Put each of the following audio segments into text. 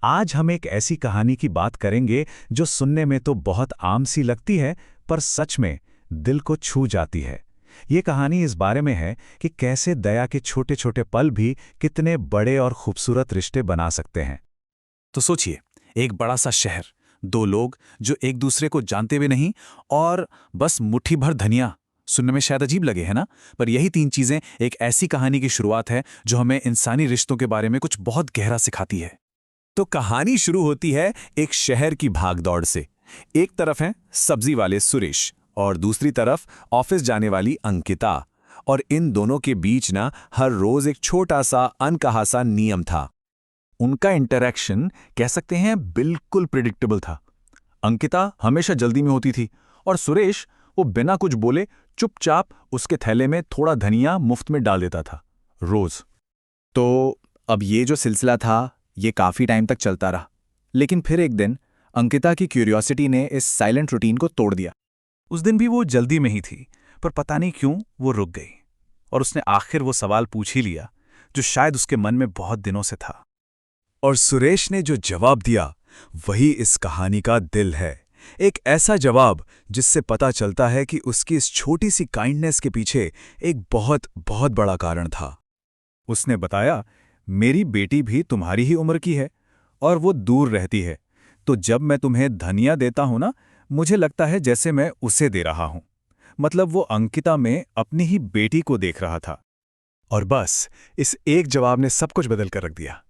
आज हम एक ऐसी कहानी की बात करेंगे जो सुनने में तो बहुत आम सी लगती है, पर सच में दिल को छू जाती है। ये कहानी इस बारे में है कि कैसे दया के छोटे-छोटे पल भी कितने बड़े और खूबसूरत रिश्ते बना सकते हैं। तो सोचिए, एक बड़ा सा शहर, दो लोग जो एक दूसरे को जानते भी नहीं और बस मुट्ठी भर धनिया। सुनने में शायद अजीब लगे, है ना? पर यही तीन चीजें एक ऐसी कहानी की शुरुआत है जो हमें इंसानी रिश्तों के बारे में कुछ बहुत गहरा सिखाती है। तो कहानी शुरू होती है एक शहर की भागदौड़ से। एक तरफ है सब्जी वाले सुरेश और दूसरी तरफ ऑफिस जाने वाली अंकिता। और इन दोनों के बीच ना हर रोज एक छोटा सा अनकहा सा नियम था। उनका इंटरैक्शन कह सकते हैं बिल्कुल प्रिडिक्टेबल था। अंकिता हमेशा जल्दी में होती थी और सुरेश वो बिना कुछ बोले चुपचाप उसके थैले में थोड़ा धनिया मुफ्त में डाल देता था, रोज। तो अब ये जो सिलसिला था ये काफी टाइम तक चलता रहा। लेकिन फिर एक दिन अंकिता की क्यूरियोसिटी ने इस साइलेंट रूटीन को तोड़ दिया। उस दिन भी वो जल्दी में ही थी, पर पता नहीं क्यों वो रुक गई और उसने आखिर वो सवाल पूछ ही लिया जो शायद उसके मन में बहुत दिनों से था। और सुरेश ने जो जवाब दिया वही इस कहानी का दिल है। एक ऐसा जवाब जिससे पता चलता है कि उसकी इस छोटी सी काइंडनेस के पीछे एक बहुत बहुत बड़ा कारण था। उसने बताया, मेरी बेटी भी तुम्हारी ही उम्र की है और वो दूर रहती है, तो जब मैं तुम्हें धनिया देता हूं ना, मुझे लगता है जैसे मैं उसे दे रहा हूं। मतलब वो अंकिता में अपनी ही बेटी को देख रहा था। और बस इस एक जवाब ने सब कुछ बदल कर रख दिया।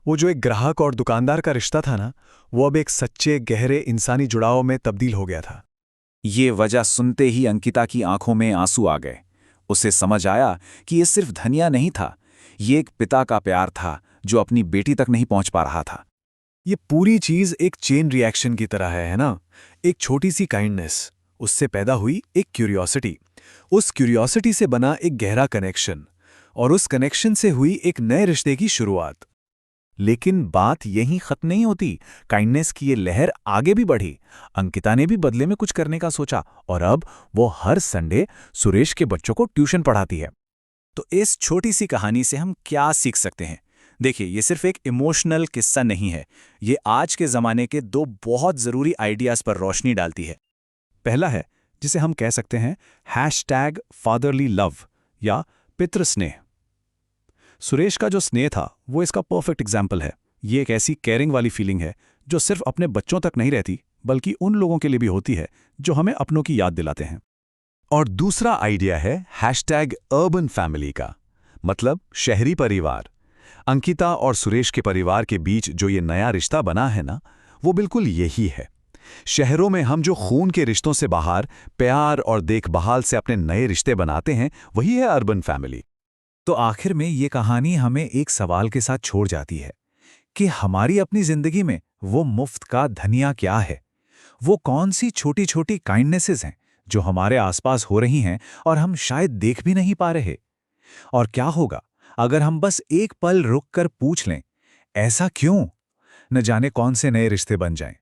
वो जो एक ग्राहक और दुकानदार का रिश्ता था ना, वो अब एक सच्चे गहरे इंसानी जुड़ाव में तब्दील हो गया था। ये वजह सुनते ही अंकिता की आंखों में आंसू आ गए। उसे समझ आया कि ये सिर्फ धनिया नहीं था, ये एक पिता का प्यार था जो अपनी बेटी तक नहीं पहुंच पा रहा था। ये पूरी चीज एक चेन रिएक्शन की तरह है ना? एक छोटी सी काइंडनेस, उससे पैदा हुई एक क्यूरियोसिटी, उस क्यूरियोसिटी से बना एक गहरा कनेक्शन, और उस कनेक्शन से हुई एक नए रिश्ते की शुरुआत। लेकिन बात यहीं खत्म नहीं होती। काइंडनेस की ये लहर आगे भी बढ़ी। अंकिता ने भी बदले में कुछ करने का सोचा और अब वो हर संडे सुरेश के बच्चों को ट्यूशन पढ़ाती है। तो इस छोटी सी कहानी से हम क्या सीख सकते हैं? देखिए, ये सिर्फ एक इमोशनल किस्सा नहीं है, ये आज के ज़माने के दो बहुत ज़रूरी आइडियाज़ पर रोशनी डालती है। पहला है जिसे हम कह सकते हैं #फादरली लव या पितृ स्नेह। सुरेश का जो स्नेह था वो इसका परफेक्ट एग्जाम्पल है। ये एक ऐसी केयरिंग वाली फीलिंग है जो सिर्फ अपने बच्चों तक नहीं रहती, बल्कि उन लोगों के लिए भी होती है जो हमें अपनों की याद दिलाते हैं। और दूसरा आइडिया है #अर्बन फैमिली का, मतलब शहरी परिवार। अंकिता और सुरेश के परिवार के बीच जो ये नया रिश्ता बना है ना, वो बिल्कुल यही है। शहरों में हम जो खून के रिश्तों से बाहर प्यार और देखभाल से अपने नए रिश्ते बनाते हैं, वही है अर्बन फैमिली। तो आखिर में ये कहानी हमें एक सवाल के साथ छोड़ जाती है कि हमारी अपनी जिंदगी में वो मुफ्त का धनिया क्या है? वो कौन सी छोटी छोटी काइंडनेसेस हैं जो हमारे आसपास हो रही हैं और हम शायद देख भी नहीं पा रहे? और क्या होगा अगर हम बस एक पल रुक कर पूछ लें, ऐसा क्यों? न जाने कौन से नए रिश्ते बन जाएं।